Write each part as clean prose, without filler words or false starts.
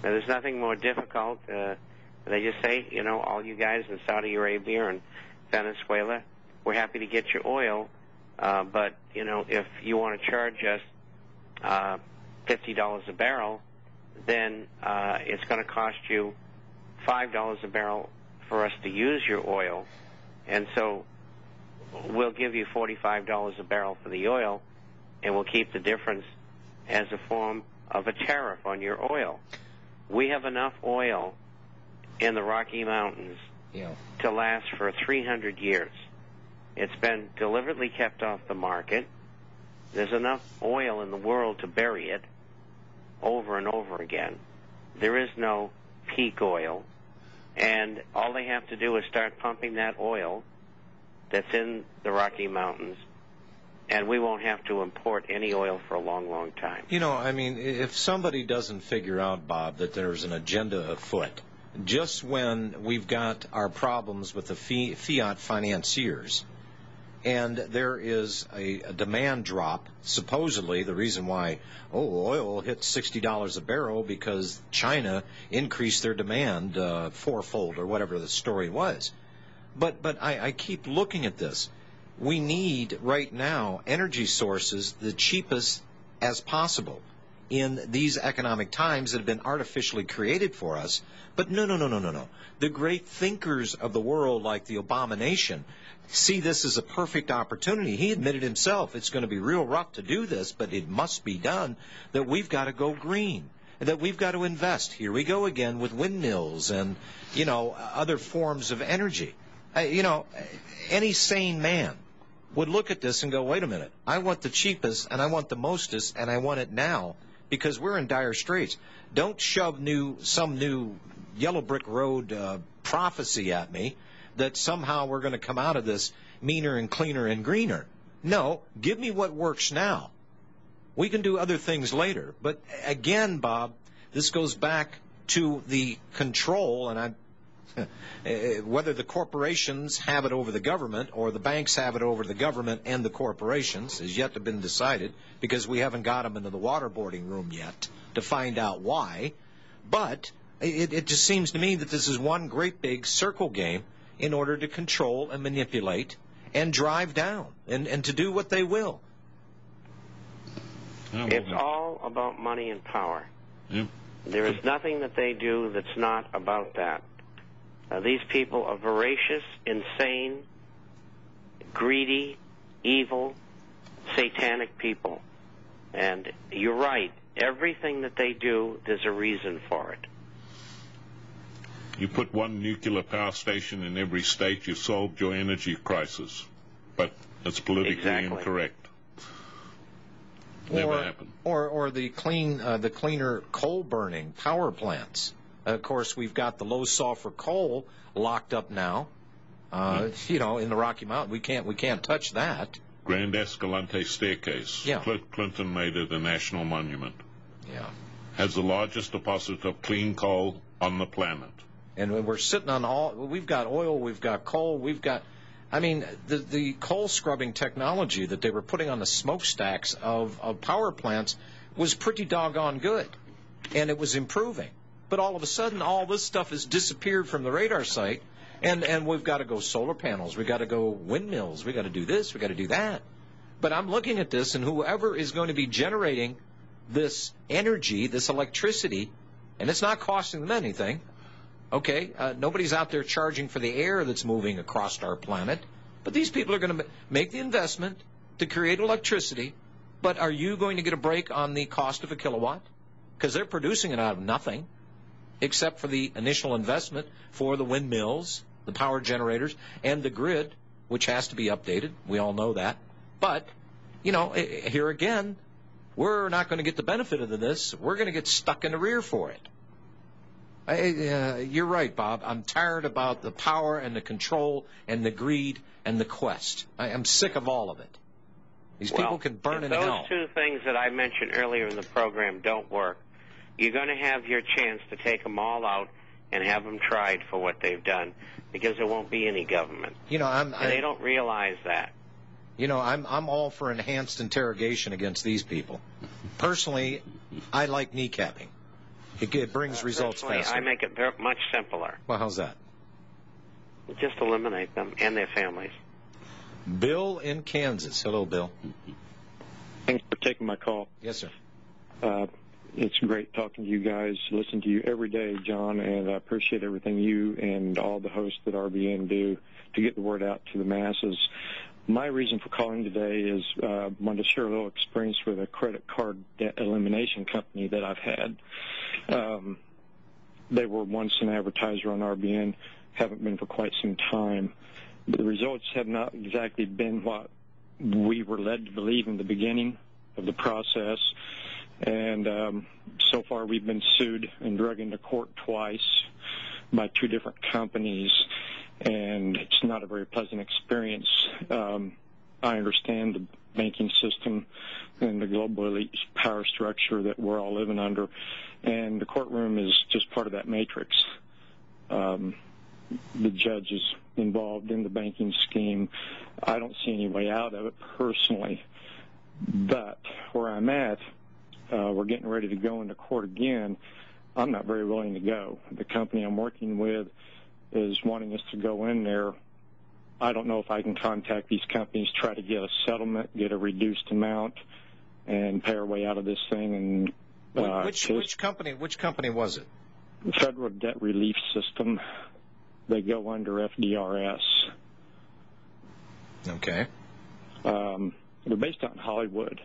Now, there's nothing more difficult. They just say, you know, all you guys in Saudi Arabia and Venezuela, we're happy to get your oil, but, you know, if you want to charge us $50 a barrel, then it's going to cost you $5 a barrel for us to use your oil, and so we'll give you $45 a barrel for the oil, and we'll keep the difference as a form of a tariff on your oil. We have enough oil in the Rocky Mountains to last for 300 years. It's been deliberately kept off the market. There's enough oil in the world to bury it over and over again. There is no peak oil, and all they have to do is start pumping that oil that's in the Rocky Mountains, and we won't have to import any oil for a long, long time. You know, I mean, if somebody doesn't figure out, Bob, that there's an agenda afoot, just when we've got our problems with the fiat financiers, and there is a demand drop, supposedly the reason why, oil hit $60 a barrel because China increased their demand fourfold or whatever the story was. But I keep looking at this. We need right now energy sources the cheapest as possible in these economic times that have been artificially created for us. But no. The great thinkers of the world, like the Obama nation, see this as a perfect opportunity. He admitted himself it's going to be real rough to do this, but it must be done, that we've got to go green, that we've got to invest. Here we go again with windmills and, you know, other forms of energy. You know, any sane man would look at this and go, wait a minute, I want the cheapest and I want the mostest and I want it now because we're in dire straits. Don't shove some new yellow brick road prophecy at me that somehow we're going to come out of this meaner and cleaner and greener. No, give me what works now. We can do other things later. But again, Bob, this goes back to the control, and whether the corporations have it over the government or the banks have it over the government and the corporations is yet to be decided, because we haven't got them into the waterboarding room yet to find out why. But it just seems to me that this is one great big circle game in order to control and manipulate and drive down and to do what they will. It's all about money and power. Yep. There is nothing that they do that's not about that. These people are voracious, insane, greedy, evil, satanic people. And you're right. Everything that they do, there's a reason for it. You put one nuclear power station in every state, you've solved your energy crisis. But it's politically incorrect. Never happened. Or the cleaner coal-burning power plants. Of course, we've got the low-sulfur coal locked up now. You know, in the Rocky Mountain, we can't touch that. Grand Escalante staircase. Yeah. Clinton made it a national monument. Yeah. Has the largest deposit of clean coal on the planet. And we're sitting on we've got oil, we've got coal, we've got, I mean, the coal scrubbing technology that they were putting on the smokestacks of power plants was pretty doggone good, and it was improving. But all of a sudden, all this stuff has disappeared from the radar site, and we've got to go solar panels, we've got to go windmills, we've got to do this, we've got to do that. But I'm looking at this, and whoever is going to be generating this energy, this electricity, and it's not costing them anything, okay, nobody's out there charging for the air that's moving across our planet, but these people are going to make the investment to create electricity, but are you going to get a break on the cost of a kilowatt? Because they're producing it out of nothing, except for the initial investment for the windmills, the power generators, and the grid, which has to be updated. We all know that. But, you know, here again, we're not going to get the benefit of this. We're going to get stuck in the rear for it. You're right, Bob. I'm tired about the power and the control and the greed and the quest. I'm sick of all of it. These people can burn in hell. If those two things that I mentioned earlier in the program don't work, you're going to have your chance to take them all out and have them tried for what they've done, because there won't be any government. You know, and they don't realize that. You know, I'm all for enhanced interrogation against these people. Personally, I like kneecapping. It brings results faster. I make it much simpler. Well, how's that? Just eliminate them and their families. Bill in Kansas. Hello, Bill. Thanks for taking my call. Yes, sir. It's great talking to you guys. Listen to you every day, John, and I appreciate everything you and all the hosts at RBN do to get the word out to the masses. My reason for calling today is I wanted to share a little experience with a credit card debt elimination company that I've had. They were once an advertiser on RBN, haven't been for quite some time. But the results have not exactly been what we were led to believe in the beginning of the process. And so far we've been sued and drug into court twice by two different companies, and it's not a very pleasant experience. I understand the banking system and the global elite power structure that we're all living under, and the courtroom is just part of that matrix. The judge is involved in the banking scheme. I don't see any way out of it personally, but where I'm at, we're getting ready to go into court again. I'm not very willing to go. The company I'm working with is wanting us to go in there. I don't know if I can contact these companies, try to get a settlement, get a reduced amount, and pay our way out of this thing. And which company was it? Federal Debt Relief System. They go under FDRS. Okay. They're based out in Hollywood.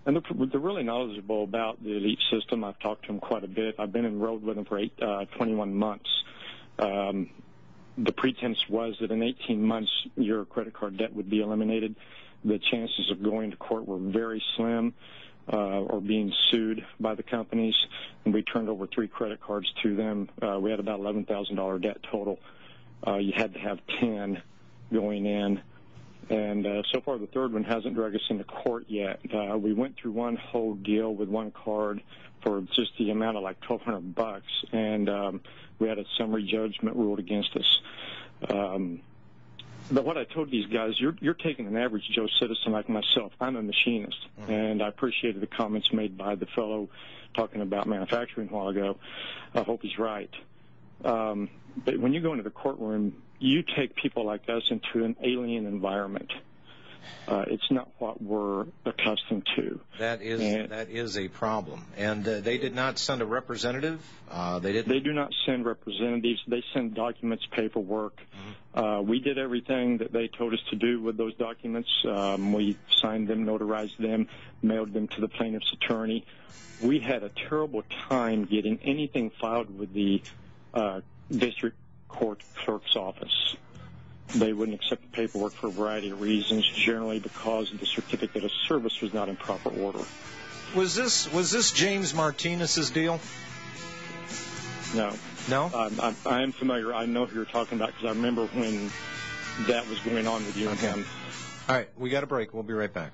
And they're really knowledgeable about the elite system. I've talked to them quite a bit. I've been enrolled with them for 21 months. The pretense was that in 18 months your credit card debt would be eliminated. The chances of going to court were very slim or being sued by the companies. And we turned over 3 credit cards to them. We had about $11,000 debt total. You had to have 10 going in. And so far, the third one hasn't dragged us into court yet. We went through one whole deal with one card for just the amount of like $1,200, and we had a summary judgment ruled against us. But what I told these guys, you're taking an average Joe citizen like myself. I'm a machinist, and I appreciated the comments made by the fellow talking about manufacturing a while ago. I hope he's right. But when you go into the courtroom, you take people like us into an alien environment. It's not what we're accustomed to. That is a problem. And they did not send a representative? They do not send representatives. They send documents, paperwork. We did everything that they told us to do with those documents. We signed them, notarized them, mailed them to the plaintiff's attorney. We had a terrible time getting anything filed with the district court clerk's office. They wouldn't accept the paperwork for a variety of reasons, generally because the certificate of service was not in proper order. Was this James Martinez's deal? No. No? I am familiar. I know who you're talking about because I remember when that was going on with you and him. All right, we got a break. We'll be right back.